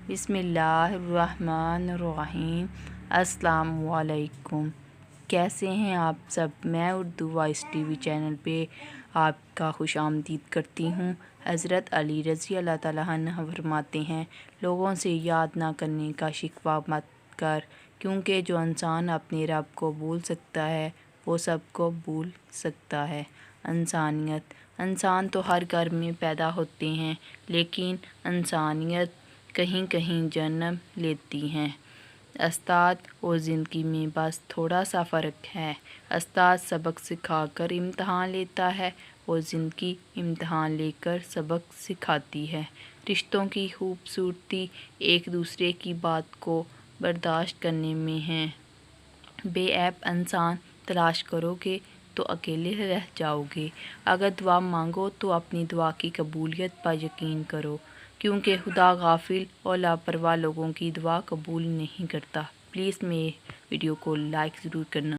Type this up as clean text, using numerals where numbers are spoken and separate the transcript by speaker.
Speaker 1: بسم اللہ الرحمن الرحیم۔ السلام علیکم، کیسے ہیں آپ سب؟ میں Urdu voice T V channel پہ آپ کا خوش آمدید کرتی ہوں۔ حضرت علی رضی اللہ تعالیٰ عنہ فرماتے ہیں، لوگوں سے یاد نہ کرنے کا شکوہ مت کر، کیونکہ جو انسان اپنے رب کو بھول سکتا ہے وہ سب کو بھول سکتا ہے۔ انسانیت۔ انسان تو ہر گھر میں پیدا ہوتے ہیں، لیکن انسانیت کہیں کہیں جنم لیتی ہے۔ استاد اور زندگی میں بس تھوڑا سا فرق ہے۔ استاد سبق سکھا کر امتحان لیتا ہے اور زندگی امتحان لے کر سبق سکھاتی ہے۔ رشتوں کی خوبصورتی ایک دوسرے کی بات کو برداشت کرنے میں ہے۔ بے عیب انسان تلاش کرو گے تو اکیلے رہ جاؤ گے۔ اگر دعا مانگو تو اپنی دعا کی قبولیت پر یقین کرو، کیونکہ خدا غافل اور لاپرواہ لوگوں کی دعا قبول نہیں کرتا۔ پلیز میرے ویڈیو کو لائک ضرور کرنا۔